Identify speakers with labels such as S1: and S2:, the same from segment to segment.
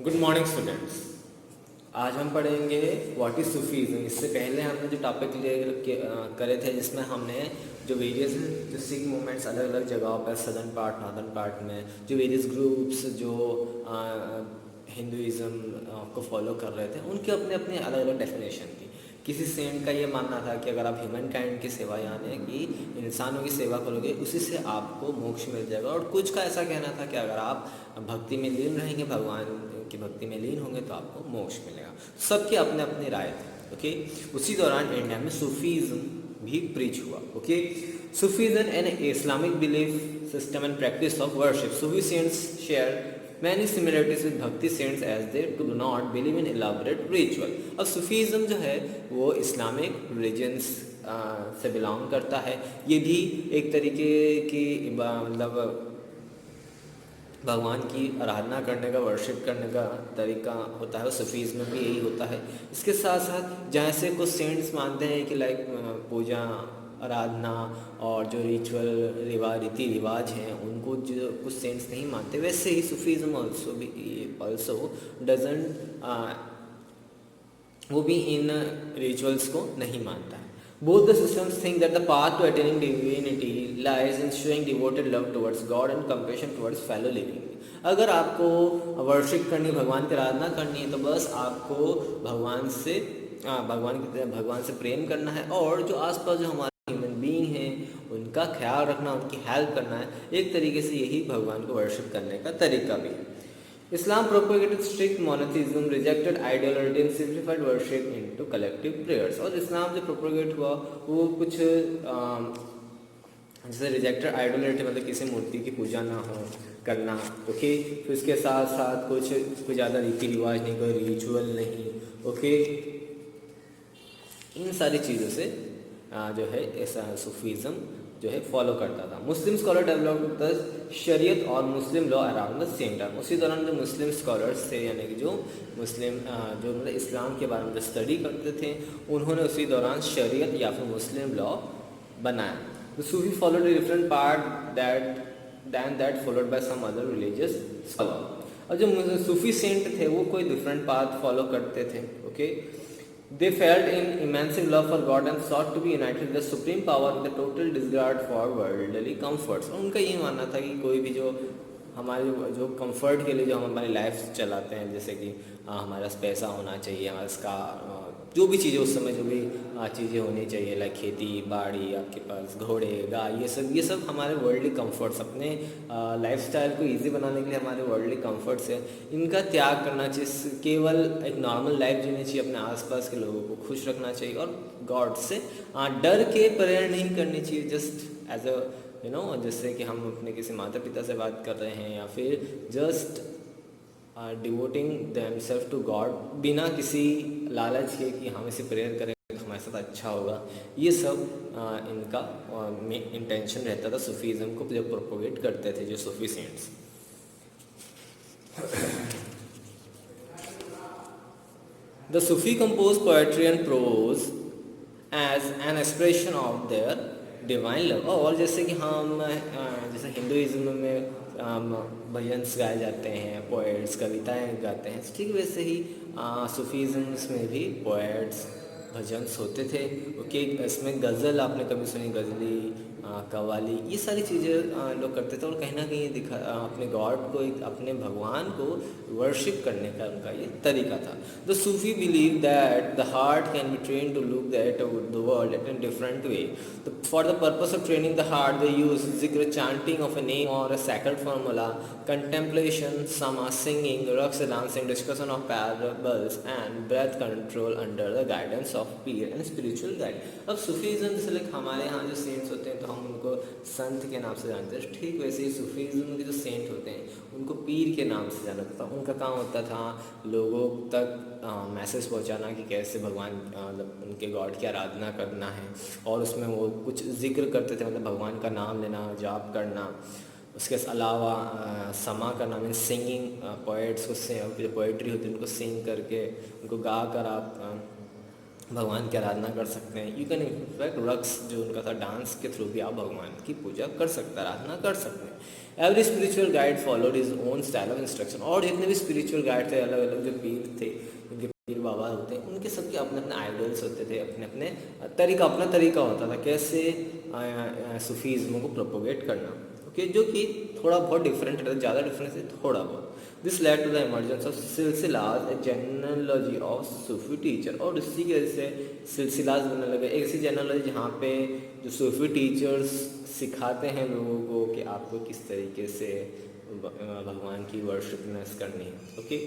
S1: Good morning students. आज हम पढ़ेंगे व्हाट इज़ सूफीज़म। इससे पहले हमने जो टॉपिक करे थे, जिसमें हमने जो वेरियस जो सिख मूवमेंट्स अलग अलग जगहों पर सदर्न पार्ट नॉर्दर्न पार्ट में जो वेरियस ग्रुप्स जो हिंदुज़म को फॉलो कर रहे थे, उनके अपने अपने अलग अलग डेफिनेशन थी। किसी सेंट का ये मानना था कि अगर आप ह्यूमन काइंड की सेवा, यानी कि इंसानों की सेवा करोगे, उसी से आपको मोक्ष मिल जाएगा। और कुछ का ऐसा कहना था कि अगर आप भक्ति में लीन रहेंगे, भगवान की भक्ति में लीन होंगे, तो आपको मोक्ष मिलेगा। सबके अपने अपने राय थे। ओके, उसी दौरान इंडिया में सूफीज़म भी प्रीच हुआ। Okay, Sufism an Islamic belief system and practice of worship. Sufi saints share many similarities with bhakti saints as they do not believe in elaborate ritual. अब सूफीज़म जो है वो इस्लामिक रिलीजन्स से belong करता है। ये भी एक तरीके की मतलब भगवान की आराधना करने का, वर्शिप करने का तरीका होता है। सूफीज़ में भी यही होता है। इसके साथ साथ जैसे कुछ सेंट्स मानते हैं कि लाइक पूजा, आराधना और जो रिचुअल रीति रिवाज हैं, उनको जो कुछ सेंट्स नहीं मानते, वैसे ही सूफीज़म ऑल्सो डजंट वो भी इन रिचुअल्स को नहीं मानता है। Both the systems think that the path to attaining divinity lies in showing devoted love towards God and compassion towards fellow living. अगर आपको वर्शिप करनी, भगवान की आराधना करनी है, तो बस आपको भगवान से प्रेम करना है, और जो आसपास जो हमारे ह्यूमन बीइंग हैं उनका ख्याल रखना, उनकी हेल्प करना है। एक तरीके से यही भगवान को वर्शिप करने का तरीका भी है। Islam propagated strict monotheism, rejected idolatry and simplified worship into collective prayers. और इस्लाम जो प्रोपोगेट हुआ वो कुछ जैसे रिजेक्टेड आइडोलेट्री, मतलब किसी मूर्ति की पूजा ना हो करना। ओके, फिर उसके साथ साथ कुछ ज़्यादा रीति रिवाज नहीं, कोई रिचुअल नहीं। ओके, इन सारी चीज़ों से जो है ऐसा सूफीज़म जो है फॉलो करता था। मुस्लिम स्कॉलर डेवलप्ड द शरीयत और मुस्लिम law around the same time. उसी दौरान जो मुस्लिम स्कॉलर्स थे, यानी कि जो मुस्लिम जो मतलब इस्लाम के बारे में जो स्टडी करते थे, उन्होंने उसी दौरान शरीयत या फिर मुस्लिम लॉ बनाया। The Sufi followed a different part that followed by some other religious scholar. और जो सूफी सेंट थे वो कोई डिफरेंट पाथ फॉलो करते थे। Okay, They felt in immense love for God and sought to be united with the supreme power with a total disregard for worldly comforts. और उनका ये मानना था कि कोई भी जो हमारे जो कंफर्ट के लिए जो हम हमारी लाइफ चलाते हैं, जैसे कि हमारे पास पैसा होना चाहिए, हमारे पास जो भी चीज़ें उस समय जो भी चीज़ें होनी चाहिए, लाइक खेती बाड़ी, आपके पास घोड़े गाय, ये सब हमारे वर्ल्डली कंफर्ट्स, अपने लाइफस्टाइल को इजी बनाने के लिए हमारे वर्ल्डली कंफर्ट्स है, इनका त्याग करना चाहिए। केवल एक नॉर्मल लाइफ जीनी चाहिए, अपने आसपास के लोगों को खुश रखना चाहिए, और गॉड से डर के प्रेयर नहीं करनी चाहिए, जस्ट एज अ जैसे कि हम अपने किसी माता पिता से बात कर रहे हैं, या फिर just devoting themselves to God, बिना किसी लालच के कि हम इसे प्रेयर करें तो हमारे साथ अच्छा होगा। ये सब इनका इंटेंशन रहता था सूफीज़म को जब प्रोपोगेट करते थे जो सूफी saints. The Sufi compose poetry and prose as an expression of their divine love. और जैसे कि हम जैसे हिंदुइज्म में भजन्स गाए जाते हैं, पोएट्स कविताएं गाते हैं, ठीक वैसे ही सूफीज़म्स में भी पोएट्स भजन्स होते थे। ओके, इसमें गज़ल आपने कभी सुनी, गज़ली कव्वाली, ये सारी चीज़ें लोग करते थे, और कहीं ना कहीं अपने गॉड को, अपने भगवान को वर्शिप करने का उनका ये तरीका था। The Sufi believe that the heart can be train to look that the world in different way. For the purpose of training the heart they use जिक्र, चांटिंग ऑफ ए नेम और a sacred formula, contemplation, sama, singing, raqs, dancing, discussion of parables and breath control under the guidance of peer and spiritual guide. अब Sufism जैसे like हमारे यहाँ जो cents होते हैं तो हम उनको संत के नाम से जानते हैं, ठीक वैसे ही सूफीज़म के जो सेंट होते हैं उनको पीर के नाम से जाना जाता था। उनका काम होता था लोगों तक मैसेज पहुंचाना कि कैसे भगवान मतलब उनके गॉड की आराधना करना है, और उसमें वो कुछ जिक्र करते थे, मतलब भगवान का नाम लेना, जाप करना। उसके अलावा समा करना मीन सिंगिंग, पोएट्स को जो पोइट्री होती है उनको सिंग करके, उनको गा कर आप भगवान की आराधना कर सकते हैं। यू कैन इनफैक्ट रक्स जो उनका था, डांस के थ्रू भी आप भगवान की पूजा कर सकते हैं, आराधना कर सकते हैं। Every spiritual guide followed his own style of instruction, और जितने भी स्पिरिचुअल गाइड थे, अलग अलग जो पीर थे, उनके पीर बाबा होते हैं, उनके सबके अपने अपने आइडल्स होते थे, अपने अपने तरीका, अपना तरीका होता था कैसे सूफीज़्म को प्रोपोगेट करना। ओके, जो कि थोड़ा बहुत डिफरेंट है, ज़्यादा डिफरेंस है थोड़ा बहुत। This led to the emergence of silsilas, a genealogy of Sufi teacher, और इसी की वजह से सिलसिलाज बनने लगे, एक ऐसी जनरलॉजी जहाँ पे जो सूफी टीचर्स सिखाते हैं लोगों को कि आपको किस तरीके से भगवान की वर्शिपनेस करनी है। ओके,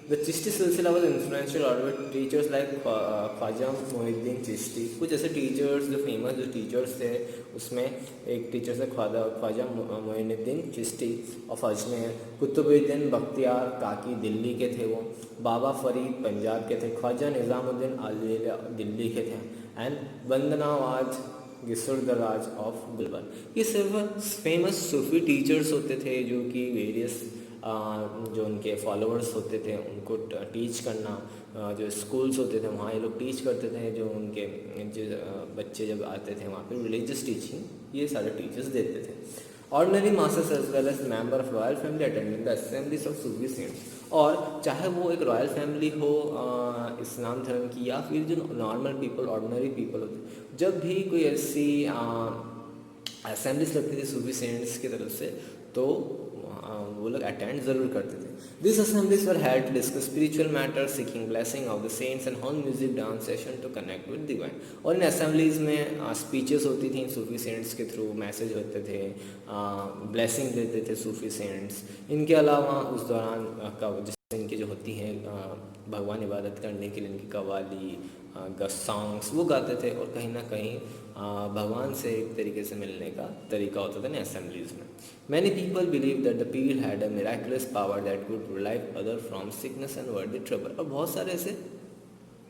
S1: द चिश्ती सिलसिला वॉज इन्फ्लुएंशियल और टीचर्स लाइक ख्वाजा मोहिउद्दीन चिश्ती, कुछ ऐसे टीचर्स जो फेमस जो टीचर्स थे, उसमें एक टीचर से ख्वाजा मोइनुद्दीन चिश्ती ऑफ अजमेर, कुतुबुद्दीन बख्तियार काकी दिल्ली के थे वो, बाबा फरीद पंजाब के थे, ख्वाजा निज़ामुद्दीन औलिया दिल्ली के थे, एंड वंदनावाज गिसुरदराज ऑफ गुलबर। ये सिर्फ फेमस सूफी टीचर्स होते थे जो कि वेरियस जो उनके फॉलोअर्स होते थे उनको टीच करना, जो स्कूल्स होते थे वहाँ ये लोग टीच करते थे, जो उनके जो बच्चे जब आते थे वहाँ पे रिलीजियस टीचिंग ये सारे टीचर्स देते थे। Ordinary masters as well as member of royal family attending the assemblies of Sufi saints, और चाहे वो एक रॉयल फैमिली हो इस्लाम धर्म की, या फिर जो नॉर्मल पीपल, ऑर्डिनरी पीपल होते, जब भी कोई ऐसी असेंबलीज लगती थी सूफी सेंट्स की तरफ से, तो वो लोग अटेंड ज़रूर करते थे। This assemblies were held to discuss spiritual matter, seeking blessing of the saints and hall music dance session to connect with divine. और इन असेंबलीज में स्पीचेस होती थी सूफी सेंट्स के थ्रू, मैसेज होते थे, ब्लेसिंग देते थे सूफी सेंट्स। इनके अलावा उस दौरान इनकी जो होती हैं भगवान इबादत करने के लिए इनकी कवाली सॉन्ग्स वो गाते थे, और कहीं ना कहीं भगवान से एक तरीके से मिलने का तरीका होता था इन असेंबलीज में। Many people believe that the pir had a miraculous power that could relieve other from sickness and worldly trouble. और बहुत सारे ऐसे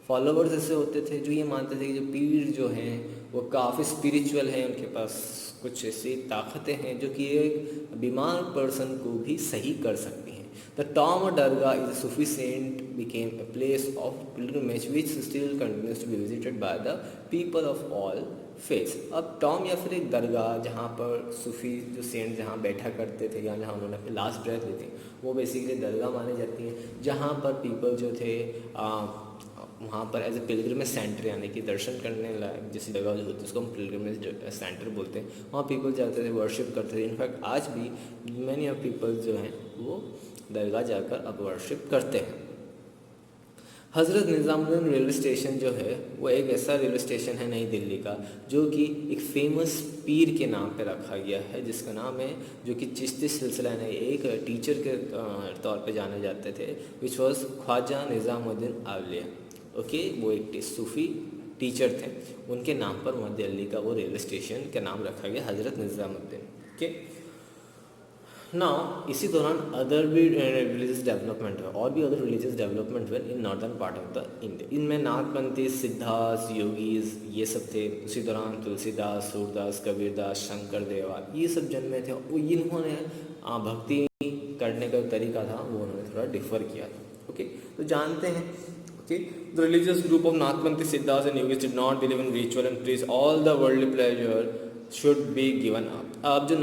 S1: फॉलोअर्स ऐसे होते थे जो ये मानते थे कि जो पीर जो हैं वो काफ़ी स्पिरिचुअल हैं, उनके पास कुछ ऐसी ताकतें हैं जो कि एक बीमार पर्सन को भी सही कर सकती हैं। The tomb or dargah is a Sufi saint became a place of pilgrimage which still continues to be visited by the people of all faiths। अब टॉम या फिर एक दरगाह जहाँ पर सूफी जो सेंट जहाँ बैठा करते थे या जहाँ उन्होंने अपनी लास्ट ब्रेथ ली थी, वो बेसिकली दरगाह मानी जाती है, जहाँ पर पीपल जो थे वहाँ पर एज ए पिलग्रिमेज सेंटर, यानी कि दर्शन करने लायक जैसी जगह जो होती है उसको हम पिलग्रिमेज सेंटर बोलते हैं, वहाँ पीपल जाते थे, वर्शिप करते थे। इनफैक्ट आज भी मैनी ऑफ पीपल जो हैं वो दरगाह जाकर अब वर्शिप करते हैं। हज़रत निज़ामुद्दीन रेलवे स्टेशन जो है वो एक ऐसा रेलवे स्टेशन है नई दिल्ली का जो कि एक फेमस पीर के नाम पे रखा गया है, जिसका नाम है, जो कि चिश्ती सिलसिला ने एक टीचर के तौर पे जाने जाते थे, which was Khwaja Nizamuddin Auliya. Okay, वो एक सूफ़ी टीचर थे, उनके नाम पर वहाँ दिल्ली का वो रेलवे स्टेशन का नाम रखा गया हज़रत निज़ामुद्दीन। ओके, नाउ इसी दौरान अदर भी रिलीजियस डेवलपमेंट है, और भी अदर रिलीजियस डेवलपमेंट हुए in northern part of the India. इनमें नाथपंथी, सिद्धास, योगीज ये सब थे। उसी दौरान तुलसीदास, सूरदास, कबीरदास, शंकर देवा ये सब जन्मे थे। वो इन्होंने भक्ति करने का तरीका था वो उन्होंने थोड़ा डिफर किया था। ओके, तो जानते हैं Okay, the religious group of Nathpanthi, Siddhas and Yogis did not believe in ritual and preached all the worldly pleasure should be given up। अब जो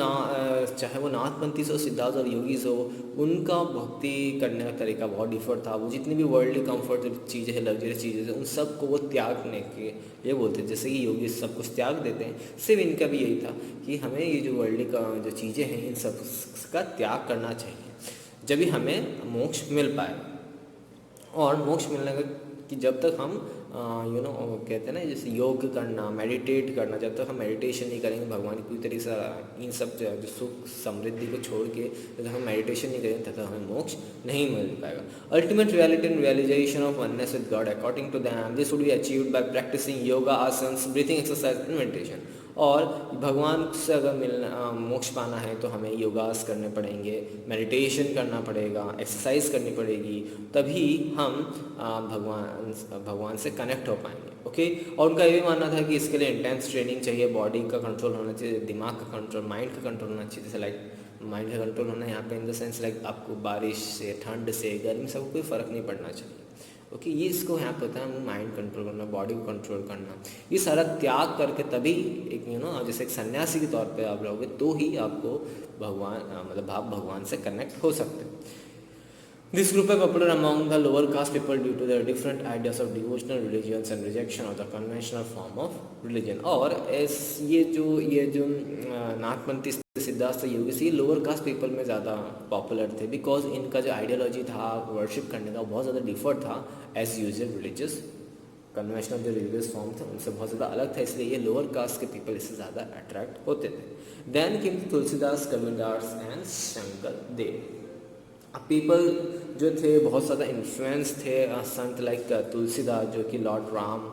S1: चाहे वो नाथपंथी हो, सिद्धास और योगीज हो, उनका भक्ति करने का तरीका बहुत डिफर था। वो जितनी भी वर्ल्डली कंफर्ट चीज़ें हैं, लग्जरियस चीज़ें हैं, उन सब को वो त्यागने के ये बोलते हैं। जैसे कि योगी सब कुछ त्याग देते हैं, सिर्फ इनका भी यही था कि हमें ये जो वर्ल्डली जो चीज़ें हैं इन सब का त्याग करना चाहिए, जब भी हमें मोक्ष मिल पाए। और मोक्ष मिलने का कि जब तक हम कहते हैं ना, जैसे योग करना, मेडिटेट करना, जब तक हम मेडिटेशन नहीं करेंगे, भगवान की पूरी तरीके से इन सब जो सुख समृद्धि को छोड़ के जब तक हम मेडिटेशन नहीं करेंगे तब तक हमें मोक्ष नहीं मिल पाएगा। Ultimate reality and realization of oneness with God according to them this would be achieved by practising yoga, asanas, breathing exercise and meditation. और भगवान से अगर मिलना मोक्ष पाना है तो हमें योगास करने पड़ेंगे, मेडिटेशन करना पड़ेगा, एक्सरसाइज करनी पड़ेगी, तभी हम भगवान से कनेक्ट हो पाएंगे। ओके, और उनका ये भी मानना था कि इसके लिए इंटेंस ट्रेनिंग चाहिए, बॉडी का कंट्रोल होना चाहिए, दिमाग का कंट्रोल, माइंड का कंट्रोल होना चाहिए। जैसे लाइक माइंड का कंट्रोल होना है यहाँ पे इन द सेंस लाइक आपको बारिश से, ठंड से, गर्मी से कोई फ़र्क नहीं पड़ना चाहिए। ओके, ये इसको यहाँ पे होता है माइंड कंट्रोल करना, बॉडी को कंट्रोल करना, ये सारा त्याग करके तभी एक जैसे एक सन्यासी के तौर पे आप रहोगे तो ही आपको भगवान मतलब आप भगवान से कनेक्ट हो सकते हैं। This group is popular among the lower caste people due to their different ideas of devotional religions and rejection of the conventional form of religion। और ऐस ये जो नाथपंथी सिद्धार्थ योगी से ये लोअर कास्ट पीपल में ज़्यादा पॉपुलर थे, बिकॉज इनका जो आइडियोलॉजी था वर्शिप करने का बहुत ज़्यादा डिफर था एज यूजल रिलीजियस कन्वेंशनल जो रिलीजियस फॉर्म थे उनसे बहुत ज़्यादा अलग था, इसलिए ये लोअर कास्ट के पीपल इससे ज़्यादा अट्रैक्ट होते थे। Then came Tulsidas, Kabirdas and Shankar Dev. People जो थे बहुत ज़्यादा इन्फ्लुएंस थे संत लाइक तुलसीदास जो कि लॉर्ड राम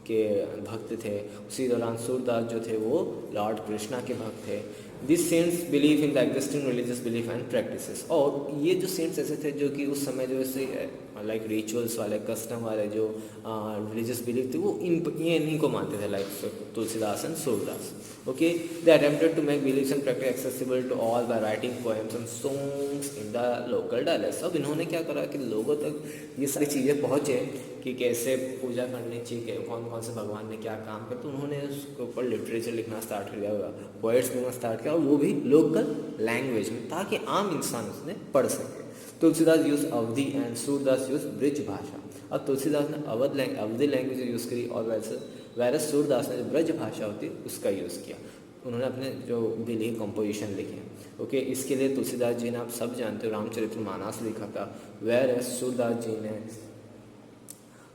S1: के भक्त थे, उसी दौरान सूरदास जो थे वो लॉर्ड कृष्णा के भक्त थे। This saints believe in the existing religious belief and practices. और ये जो सेंट्स ऐसे थे जो कि उस समय जो ऐसे लाइक रिचुअल्स वाले कस्टम वाले जो रिलीजियस बिलीफ थे वो इन्हीं को मानते थे, like Tulsidas and Surdas. Okay, they attempted to make beliefs and practice accessible to all by writing poems and songs in the local dialects. अब इन्होंने क्या करा कि लोगों तक ये सारी चीज़ें पहुँचे कि कैसे पूजा करनी चाहिए, कौन कौन से भगवान ने क्या काम किया, तो उन्होंने उसके ऊपर लिटरेचर लिखना स्टार्ट कर दिया, पोएट्स लिखना स्टार्ट किया, और वो भी लोकल लैंग्वेज में, ताकि आम इंसान उसने पढ़ सके। तुलसीदास यूज अवधि एंड सूरदास यूज ब्रिज भाषा। अब तुलसीदास ने अवधि लैंग्वेज यूज़ करी और वैसे सूरदास ने जो ब्रज भाषा होती है उसका यूज़ किया। उन्होंने अपने जो भी लिखे कंपोजिशन लिखे। ओके, इसके लिए तुलसीदास जी ने आप सब जानते हो रामचरितमानस लिखा था, वैर सूरदास जी ने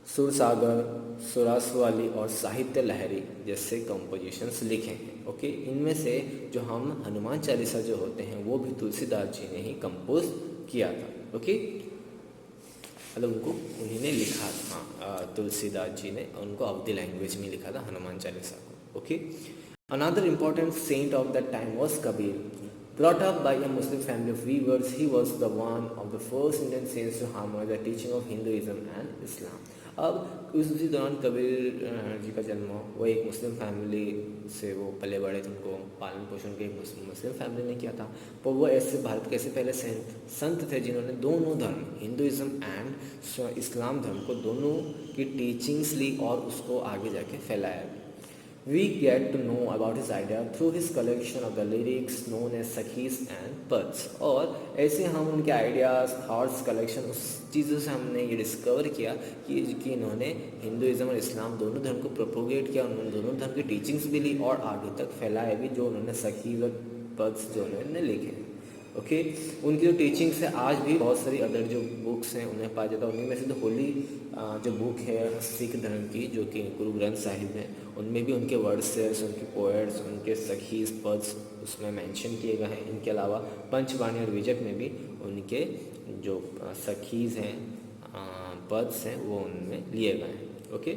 S1: सुरसागर, सुरासवाली और साहित्य लहरी जैसे कंपोजिशंस लिखे हैं। ओके, इनमें से जो हम हनुमान चालीसा जो होते हैं वो भी तुलसीदास जी ने ही कंपोज किया था। ओके, मतलब उनको उन्हीं ने लिखा था, तुलसीदास जी ने उनको अवधि लैंग्वेज में लिखा था हनुमान चालीसा को। Okay, another important saint of that time was Kabir. Brought up by a Muslim family of weavers, he was the one of the first Indian saints to harmonize the teaching of Hinduism and Islam। अब उसी दौरान कबीर जी का जन्म वो एक Muslim family से वो पले बड़े थे, उनको पालन पोषण के मुस्लिम फैमिली ने किया था, पर वो ऐसे भारत के ऐसे पहले संत थे जिन्होंने दोनों धर्म हिंदुइज्म एंड इस्लाम धर्म को दोनों की टीचिंग्स ली और उसको आगे जाके फैलाया। We get to know about his idea through his collection of the lyrics known as Sakhis and Pads। और ऐसे हम उनके आइडियाज़, थॉट्स, कलेक्शन, उस चीज़ों से हमने ये डिस्कवर किया कि इन्होंने हिंदुइज्म और इस्लाम दोनों धर्म को प्रोपोगेट किया, उन्होंने दोनों धर्म की टीचिंग्स भी ली और आगे तक फैलाए भी, जो उन्होंने सखीज़ और पद्स जो उन्होंने लिखे। ओके, उनकी जो टीचिंग्स है आज भी बहुत सारी अदर जो बुक्स हैं उन्हें पाया जाता है। उन्हीं में से तो होली जो बुक है सिख धर्म की जो कि गुरु ग्रंथ साहिब है, उनमें भी उनके वर्सेस, उनके पोएट्स, उनके सखीज पद्स उसमें मेंशन किए गए हैं। इनके अलावा पंचवाणी और विजक में भी उनके जो सखीज हैं पद्स हैं वो उनमें लिए गए हैं। Okay,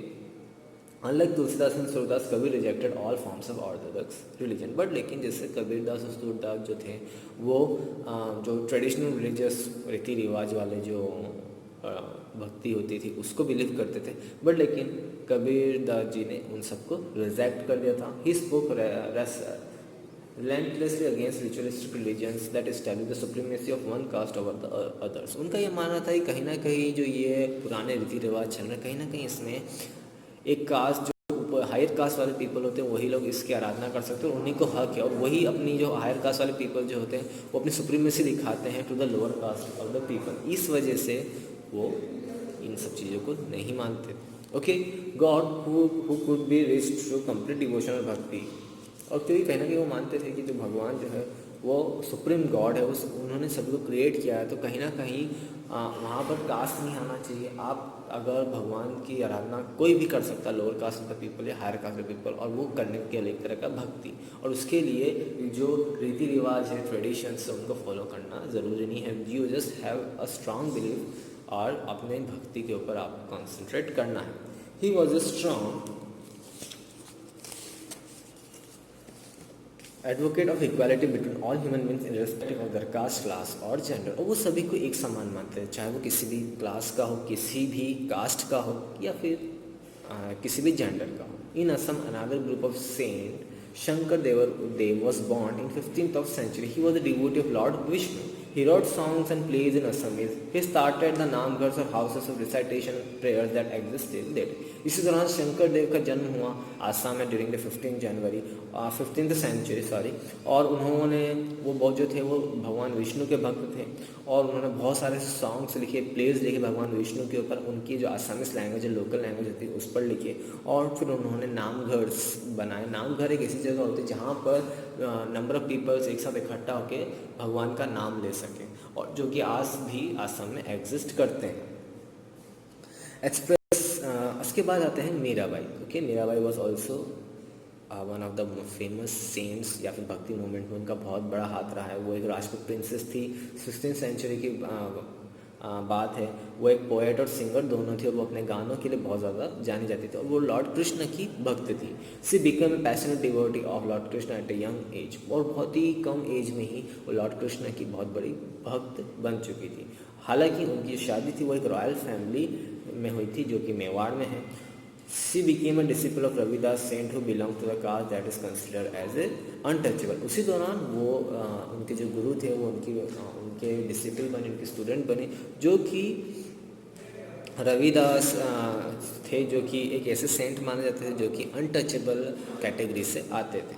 S1: unlike Tulsidas and Surdas, Kabir rejected all forms of Orthodox religion. But लेकिन जैसे कबीरदास और सूरदास जो थे वो जो ट्रेडिशनल रिलीजियस रीति रिवाज वाले जो भक्ति होती थी उसको बिलीव करते थे, बट लेकिन कबीरदास जी ने उन सबको रिजेक्ट कर दिया था। He spoke relentlessly against ritualistic religions that establish the supremacy of one caste over the others। उनका ये मानना था कि कहीं ना कहीं जो ये पुराने रीति रिवाज चल रहे हैं कहीं ना कहीं इसमें एक कास्ट जो हायर कास्ट वाले पीपल होते हैं वही लोग इसकी आराधना कर सकते हैं और उन्हीं को हक है, और वही अपनी जो हायर कास्ट वाले पीपल जो होते हैं वो अपनी सुप्रीमेसी दिखाते हैं to the lower caste of the people. इस वजह से वो इन सब चीज़ों को नहीं मानते। Okay, God who could be reached through complete devotion और भक्ति। और क्योंकि कहीं ना कहीं वो मानते थे कि जो भगवान जो है वो सुप्रीम गॉड है, उस उन्होंने सभी को क्रिएट किया है, तो कहीं ना कहीं वहाँ पर कास्ट नहीं आना चाहिए। आप अगर भगवान की आराधना कोई भी कर सकता है, lower caste of the people या higher caste of the people, और वो करने के लिए एक तरह का भक्ति, और उसके लिए जो रीति रिवाज है, ट्रेडिशंस है, उनको फॉलो करना ज़रूरी नहीं है। You just have a strong believe और अपने भक्ति के ऊपर आपको कॉन्सेंट्रेट करना है। He was a strong advocate of equality between all human beings in respective of their caste, class और जेंडर। और वो सभी को एक समान मानते हैं, चाहे वो किसी भी क्लास का हो, किसी भी कास्ट का हो, या फिर किसी भी जेंडर का हो। In Assam another group of saint Shankar Dev was born in 15th of century. He was a devotee of Lord Vishnu. He wrote songs and plays in Assamese. He started the Namghars or houses of recitation and prayers that exist till date. इसी दौरान शंकर देव का जन्म हुआ आसाम में during the 15th century और उन्होंने वो बहुत जो थे वो भगवान विष्णु के भक्त थे और उन्होंने बहुत सारे सॉन्ग्स लिखे, प्लेज लिखे भगवान विष्णु के ऊपर, उनकी जो आसामीज लैंग्वेज है, लोकल लैंग्वेज होती है उस पर लिखे और फिर उन्होंने नामघर बनाए। नामघर एक ऐसी जगह होती है जहाँ पर नंबर ऑफ पीपल्स एक साथ इकट्ठा होकर भगवान का नाम ले सकें और जो कि आज भी आसाम में एग्जिस्ट करते हैं। उसके बाद आते हैं Mirabai. Okay, Mirabai was also one of the famous saints या फिर भक्ति मूवमेंट में उनका बहुत बड़ा हाथ रहा है। वो एक राजपूत प्रिंसेस थी, 16th सेंचुरी की बात है। वो एक पोएट और सिंगर दोनों थी और वो अपने गानों के लिए बहुत ज़्यादा जानी जाती थी और वो लॉर्ड कृष्ण की भक्त थी। She become a passionate devotee of lord Krishna at a young age और बहुत ही कम एज में ही वो लॉर्ड कृष्ण की बहुत बड़ी भक्त बन चुकी थी। हालांकि उनकी शादी थी वो एक रॉयल फैमिली में हुई थी जो कि मेवाड़ में है। She became a disciple of Ravidas saint who belong to the caste that is considered as a untouchable. उसी दौरान वो उनके जो गुरु थे वो उनके डिसिपल बने, उनके स्टूडेंट बने जो कि रविदास थे, जो कि एक ऐसे सेंट माने जाते थे जो कि अनटचेबल कैटेगरी से आते थे।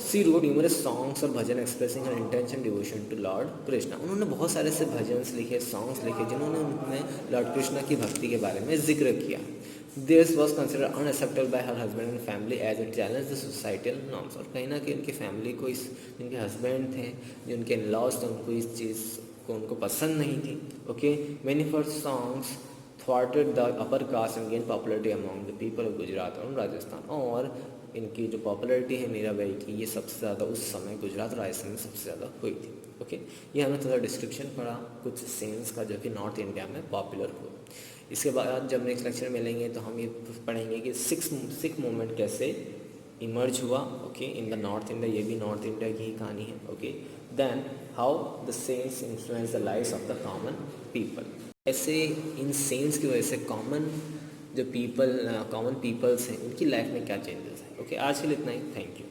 S1: सी रोड न्यूमरस सॉन्ग्स और bhajan expressing an intention devotion to lord Krishna. उन्होंने बहुत सारे से भजन्स लिखे, सॉन्ग्स लिखे जिन्होंने उन्होंने लॉर्ड कृष्णा की भक्ति के बारे में जिक्र किया। This was considered unacceptable by her husband and family as it challenge the societal norms. और कहीं ना कहीं उनकी फैमिली को जिनके हस्बैंड थे, जिनके लॉस थे, उनको इस चीज़ को उनको पसंद नहीं थी। Okay, many for songs thwarted the upper caste and gain popularity among the people of Gujarat और राजस्थान। और इनकी जो पॉपुलरिटी है मीराबाई की, ये सबसे ज़्यादा उस समय गुजरात और राजस्थान में सबसे ज़्यादा हुई थी। ओके, ये हमने थोड़ा डिस्क्रिप्शन पढ़ा कुछ सेंट्स का जो कि नॉर्थ इंडिया में पॉपुलर हुआ। इसके बाद जब नेक्स्ट लेक्चर मिलेंगे तो हम ये पढ़ेंगे कि सिख मूवमेंट कैसे इमर्ज हुआ। Okay, in the north India, ये भी नॉर्थ इंडिया की ही कहानी है। Okay, then how the saints influence the lives of the common people. ऐसे इन सेंट्स की वजह से कॉमन पीपल्स हैं उनकी लाइफ में क्या चेंजेस हैं। ओके, आज के लिए इतना ही। Thank you.